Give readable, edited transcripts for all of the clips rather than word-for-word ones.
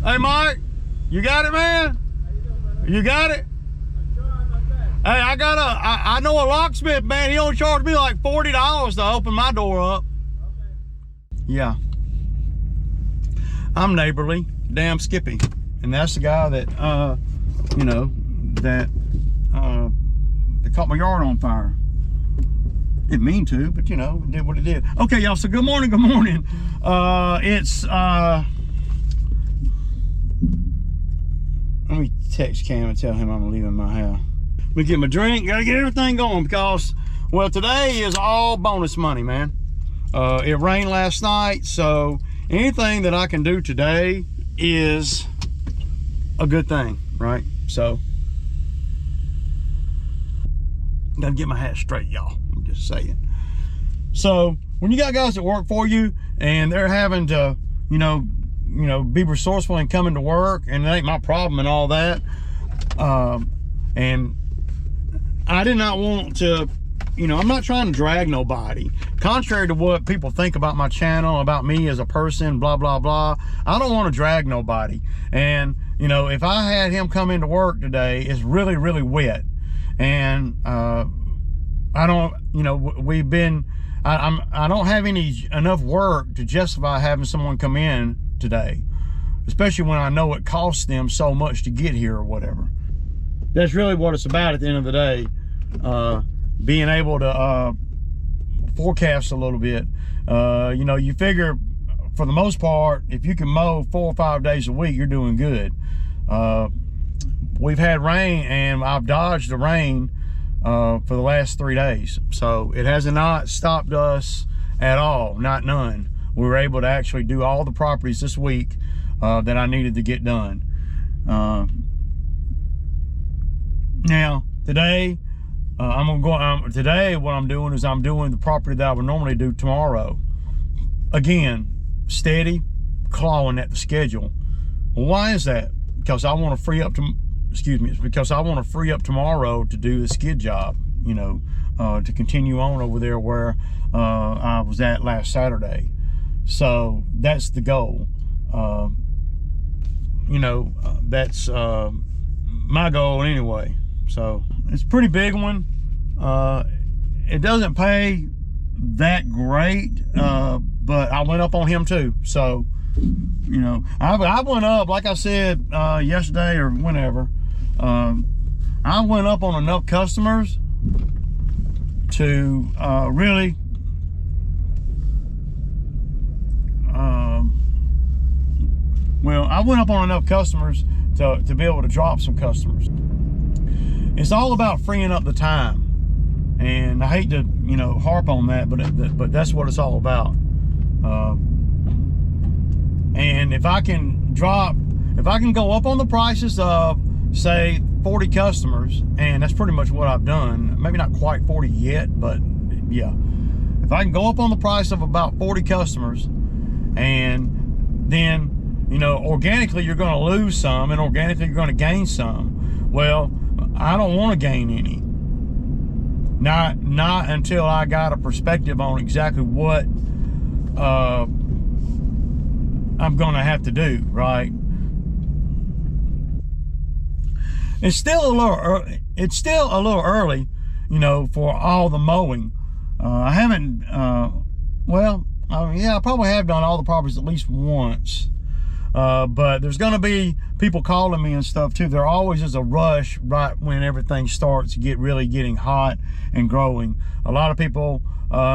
Hey, Mike, you got it, man? You got it? Hey, I know a locksmith, man. He only charged me like $40 to open my door up. Yeah. I'm neighborly, damn Skippy. And that's the guy that, you know, that caught my yard on fire. Didn't mean to, but you know, did what it did. Okay, y'all, so good morning, good morning. Let me text Cam and tell him I'm leaving my house. Let me get my drink, gotta get everything going because, well, today is all bonus money, man. It rained last night, so anything that I can do today is a good thing, right? So, gotta get my hat straight, y'all. I'm just saying. So, when you got guys that work for you and they're having to, you know, be resourceful and coming to work, and it ain't my problem and all that. And I did not want to, you know, I'm not trying to drag nobody. Contrary to what people think about my channel, about me as a person, blah, blah, blah. I don't want to drag nobody. And, you know, if I had him come into work today, it's really, really wet. And I don't, you know, I don't have enough work to justify having someone come in today, especially when I know it costs them so much to get here or whatever. That's really what it's about at the end of the day. Being able to forecast a little bit. You know, you figure for the most part, if you can mow 4 or 5 days a week, you're doing good. We've had rain and I've dodged the rain for the last 3 days. So it has not stopped us at all, not none. We were able to actually do all the properties this week that I needed to get done. Now, today, today what I'm doing is I'm doing the property that I would normally do tomorrow. Again, steady, clawing at the schedule. Well, why is that? Because I want to free up because I want to free up tomorrow to do the skid job, you know, to continue on over there where I was at last Saturday. So that's the goal. You know, that's my goal anyway. So it's a pretty big one. It doesn't pay that great, but I went up on him too. So, you know, I went up, like I said yesterday or whenever, I went up on enough customers to really well, I went up on enough customers to be able to drop some customers. It's all about freeing up the time, and I hate to, you know, harp on that, but that's what it's all about. And if I can go up on the prices of, say, 40 customers, and that's pretty much what I've done. Maybe not quite 40 yet, but yeah. If I can go up on the price of about 40 customers, and then, you know, organically you're going to lose some, and organically you're going to gain some. Well, I don't want to gain any. Not until I got a perspective on exactly what I'm going to have to do, right? It's still a little early, you know, for all the mowing. I haven't, well, yeah, I probably have done all the properties at least once. But there's going to be people calling me and stuff too. There always is a rush right when everything starts really getting hot and growing. A lot of people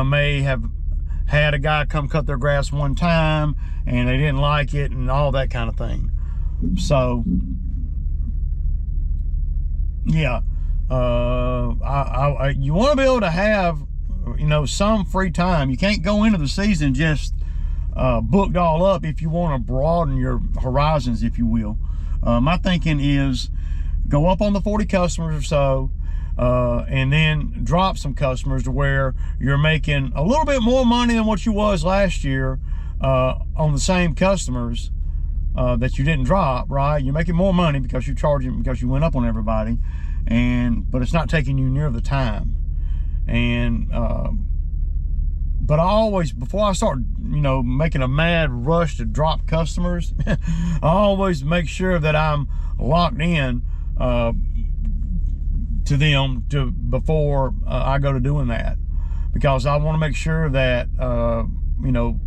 may have had a guy come cut their grass one time and they didn't like it and all that kind of thing. So yeah, you want to be able to have, you know, some free time. You can't go into the season just booked all up if you want to broaden your horizons, if you will. My thinking is go up on the 40 customers or so, and then drop some customers to where you're making a little bit more money than what you was last year on the same customers that you didn't drop, right? You're making more money because you're charging, because you went up on everybody, but it's not taking you near the time. And But I always, before I start, you know, making a mad rush to drop customers, I always make sure that I'm locked in to them before I go to doing that, because I want to make sure that you know,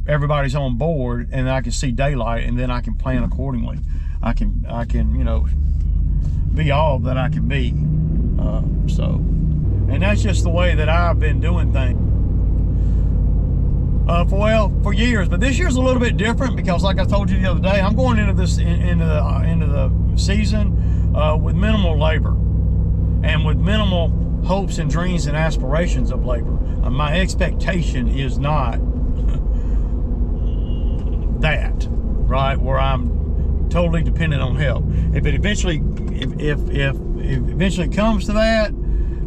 everybody's on board and I can see daylight, and then I can plan accordingly. I can you know, be all that I can be. So, and that's just the way that I've been doing things for years. But this year's a little bit different, because like I told you the other day, I'm going into this into the season with minimal labor and with minimal hopes and dreams and aspirations of labor. My expectation is not that, right, where I'm totally dependent on help. If it eventually comes to that,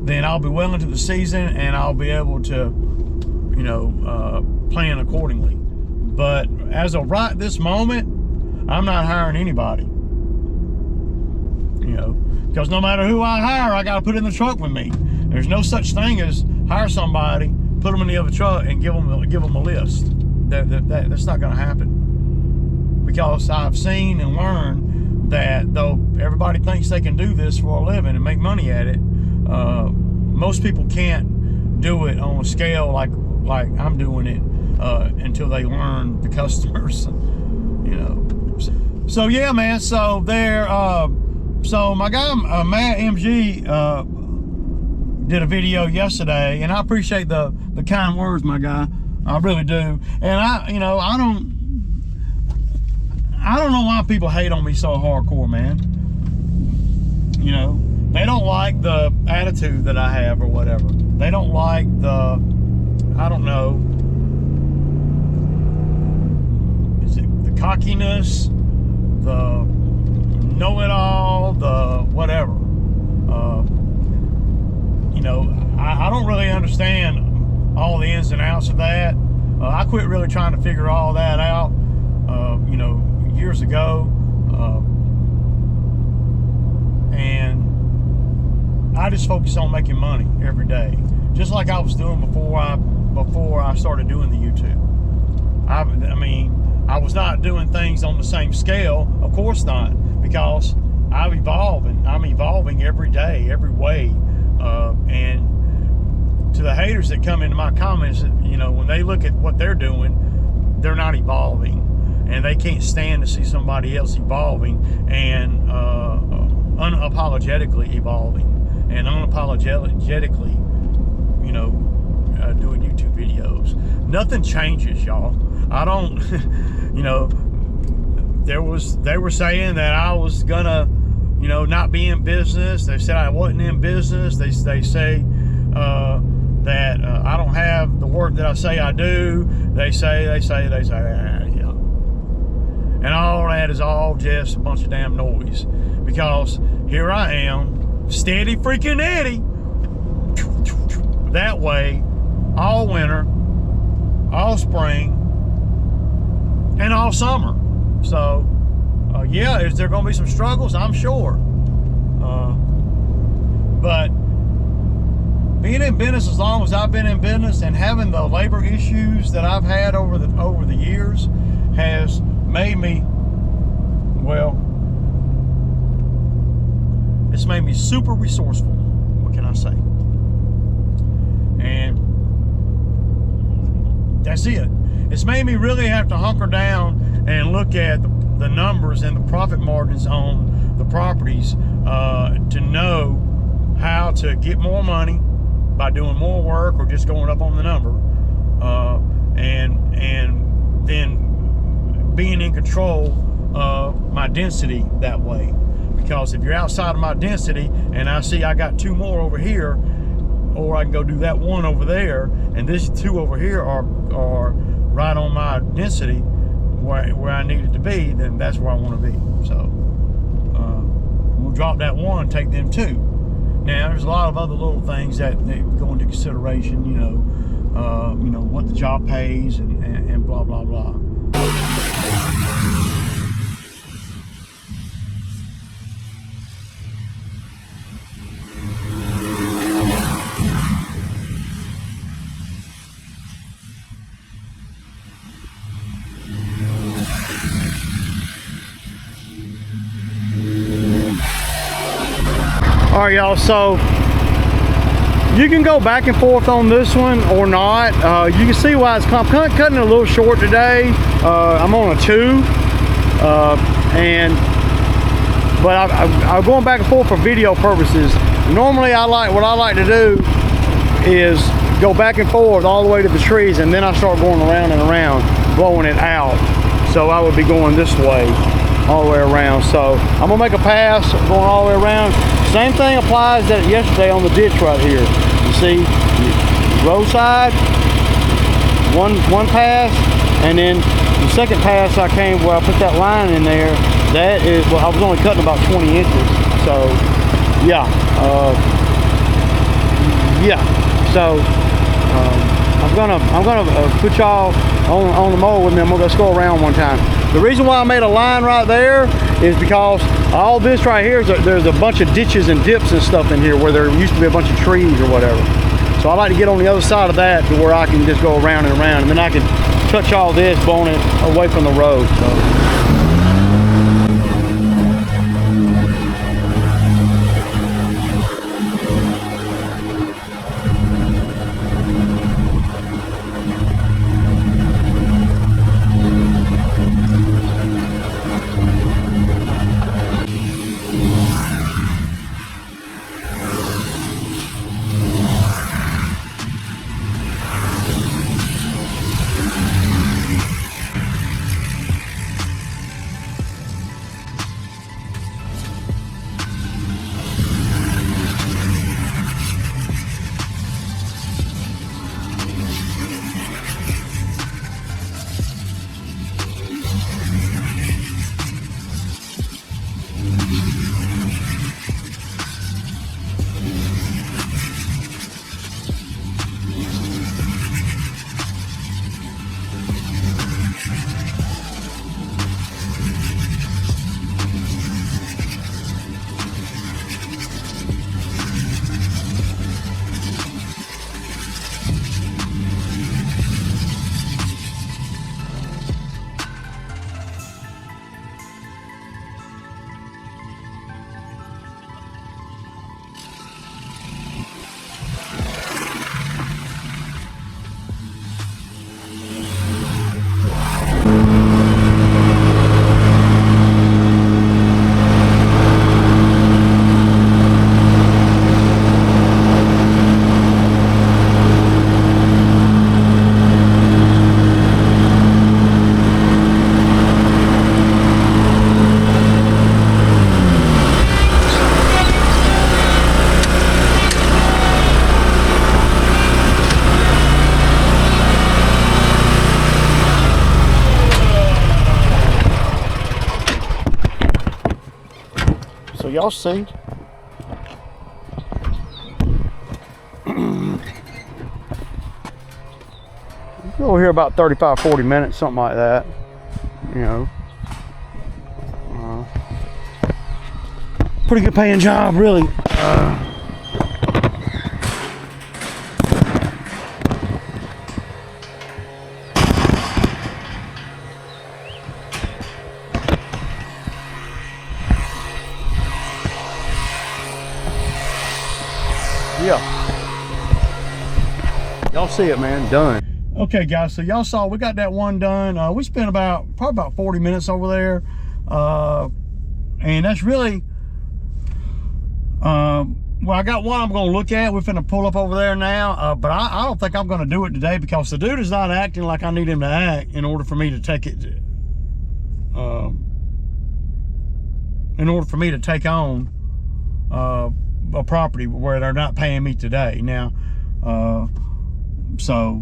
then I'll be well into the season and I'll be able to, you know, plan accordingly. But as of right this moment, I'm not hiring anybody, you know, because no matter who I hire, I got to put in the truck with me. There's no such thing as hire somebody, put them in the other truck, and give them a list. That's not going to happen, because I've seen and learned that though everybody thinks they can do this for a living and make money at it, most people can't do it on a scale like I'm doing it until they learn the customers, you know. So yeah, man. So there. So my guy Matt MG did a video yesterday, and I appreciate the kind words, my guy. I really do. And I don't know why people hate on me so hardcore, man. You know, they don't like the attitude that I have or whatever. They don't like the, I don't know, is it the cockiness, the know-it-all, the whatever. You know, I don't really understand all the ins and outs of that. I quit really trying to figure all that out, you know, years ago. And I just focus on making money every day, just like I was doing before I started doing the YouTube. I mean, I was not doing things on the same scale, of course not, because I'm evolving every day, every way. And to the haters that come into my comments, you know, when they look at what they're doing, they're not evolving, and they can't stand to see somebody else evolving and unapologetically evolving and unapologetically, you know, doing YouTube videos. Nothing changes, y'all. I don't, you know, they were saying that I was gonna, you know, not be in business. They said I wasn't in business. They say that I don't have the work that I say I do. They say, yeah. And all that is all just a bunch of damn noise, because here I am, steady freaking Eddie, that way, all winter, all spring, and all summer. So, yeah, is there going to be some struggles? I'm sure. But being in business as long as I've been in business, and having the labor issues that I've had over the years, has made me, well, it's made me super resourceful. What can I say? And that's it. It's made me really have to hunker down and look at the numbers and the profit margins on the properties to know how to get more money by doing more work or just going up on the number, and then being in control of my density that way. Because if you're outside of my density and I see I got 2 more over here, or I can go do that 1 over there, and these 2 over here are right on my density where I need it to be, then that's where I want to be. So we'll drop that 1 and take them 2. Now there's a lot of other little things that go into consideration, you know, what the job pays and blah blah blah. All right, y'all, so you can go back and forth on this one or not. You can see why it's cutting it a little short today. I'm on a 2, but I'm going back and forth for video purposes. Normally, what I like to do is go back and forth all the way to the trees, and then I start going around and around, blowing it out. So I would be going this way, all the way around. So I'm gonna make a pass, going all the way around. Same thing applies that yesterday on the ditch right here. You see, roadside, one pass, and then the second pass I came where I put that line in there. That is, well, I was only cutting about 20 inches. So yeah, So I'm gonna put y'all on the mower with me. Let's go around one time. The reason why I made a line right there is because all this right here is there's a bunch of ditches and dips and stuff in here where there used to be a bunch of trees or whatever. So I like to get on the other side of that to where I can just go around and around, and then I can touch all this, blowing it away from the road. So. So y'all see, over here about 35-40 minutes, something like that, you know. Pretty good paying job, really. Yeah, y'all see it, man. Done. Okay, guys, so y'all saw we got that one done. We spent probably about 40 minutes over there, and that's really well, I got one I'm gonna look at. We're finna pull up over there now, but I don't think I'm gonna do it today because the dude is not acting like I need him to act in order for me to take it, in order for me to take on a property where they're not paying me today. Now, so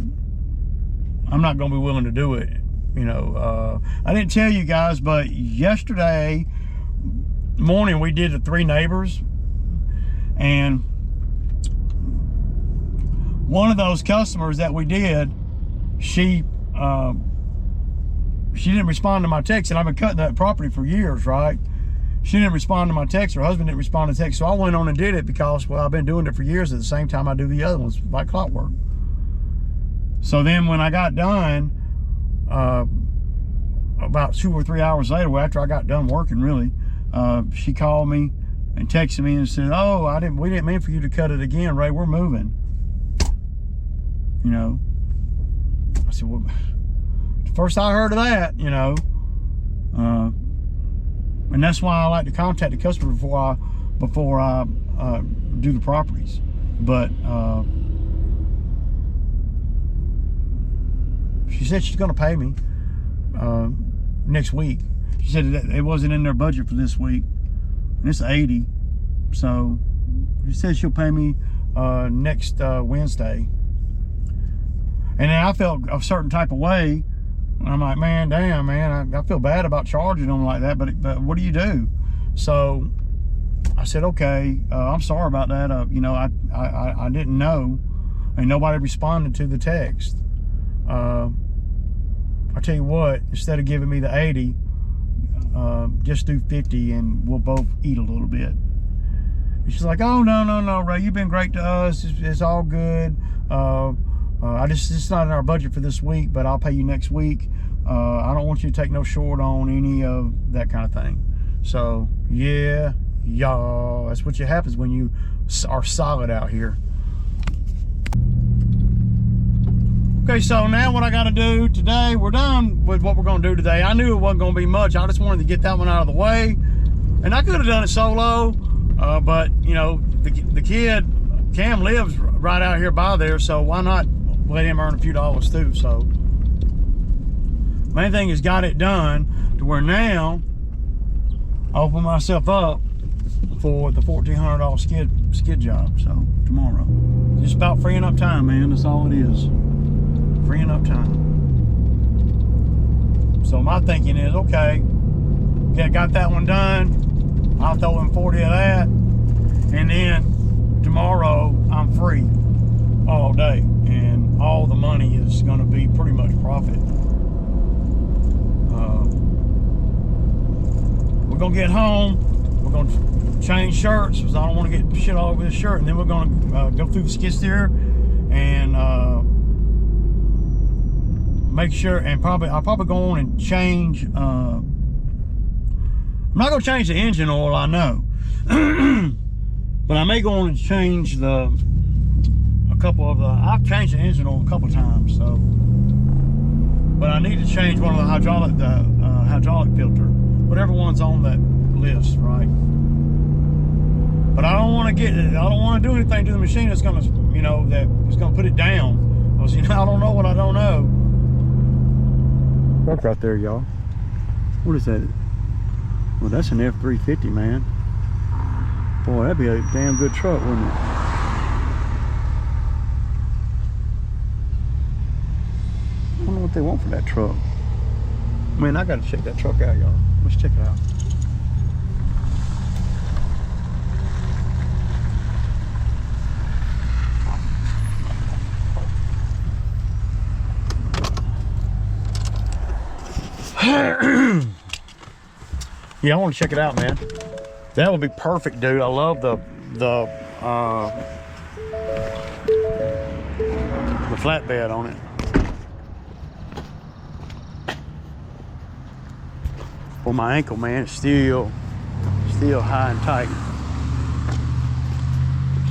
I'm not gonna be willing to do it. You know, I didn't tell you guys, but yesterday morning we did the 3 neighbors, and one of those customers that we did, she didn't respond to my text, and I've been cutting that property for years, right? She didn't respond to my text. Her husband didn't respond to text. So I went on and did it because, well, I've been doing it for years at the same time I do the other ones, like clockwork. So then when I got done, about 2 or 3 hours later, well, after I got done working, really, she called me and texted me and said, "Oh, we didn't mean for you to cut it again, Ray. We're moving." You know, I said, "Well, first I heard of that, you know." And that's why I like to contact the customer before I do the properties. But she said she's going to pay me next week. She said it wasn't in their budget for this week, and it's 80. So she said she'll pay me next Wednesday. And then I felt a certain type of way. I'm like, man, damn, man, I feel bad about charging them like that, but what do you do? So I said, okay, I'm sorry about that. You know, I didn't know, and nobody responded to the text. I tell you what, instead of giving me the 80, just do 50 and we'll both eat a little bit. And she's like, oh, no, Ray, you've been great to us. It's all good. It's not in our budget for this week, but I'll pay you next week. I don't want you to take no short on any of that kind of thing. So yeah, y'all, that's what happens when you are solid out here. Okay, so now what I got to do today, we're done with what we're going to do today. I knew it wasn't going to be much. I just wanted to get that one out of the way, and I could have done it solo, but you know, the kid Cam lives right out here by there, so why not let him earn a few dollars too? So main thing is got it done to where now I open myself up for the $1,400 skid job. So tomorrow, just about freeing up time, man. That's all it is, freeing up time. So my thinking is, okay, yeah, got that one done. I'll throw in 40 of that, and then tomorrow I'm free all day, and all the money is going to be pretty much profit. We're going to get home, we're going to change shirts because I don't want to get shit all over this shirt, and then we're going to go through the skid steer and make sure, and I'll probably go on and change, I'm not going to change the engine oil, I know. But I may go on and change I've changed the engine oil a couple times, so. But I need to change one of the hydraulic filter, whatever one's on that list, right? But I don't want to do anything to the machine that's gonna, you know, that is gonna put it down. Because, you know, I don't know what I don't know. Truck right there, y'all. What is that? Well, that's an F-350, man. Boy, that'd be a damn good truck, wouldn't it? I don't know what they want for that truck. Man, I gotta check that truck out, y'all. Let's check it out. Yeah, I want to check it out, man. That would be perfect, dude. I love the flatbed on it. Well, my ankle, man, is still high and tight.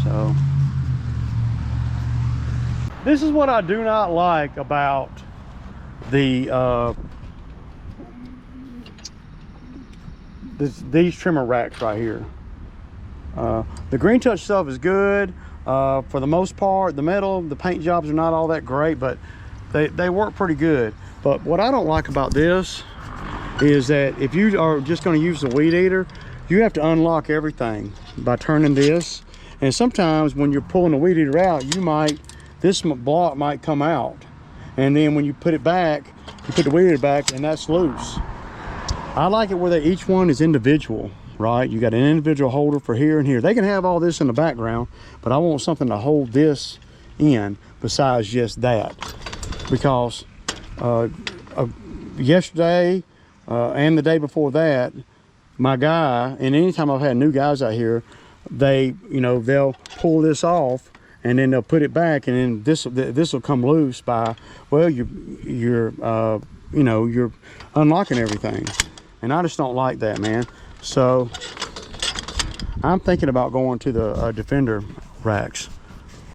So this is what I do not like about the these trimmer racks right here. The Green Touch stuff is good for the most part. The paint jobs are not all that great, but they work pretty good. But what I don't like about this is that if you are just going to use the weed eater, you have to unlock everything by turning this. And sometimes when you're pulling the weed eater out, this block might come out, and then when you put it back, you put the weed eater back and that's loose. I like it where each one is individual, right? You got an individual holder for here and here. They can have all this in the background, but I want something to hold this in besides just that. Because yesterday and the day before that, my guy, and anytime I've had new guys out here, they'll pull this off and then they'll put it back, and then this will come loose by, well, you're unlocking everything. And I just don't like that, man. So I'm thinking about going to the Defender racks.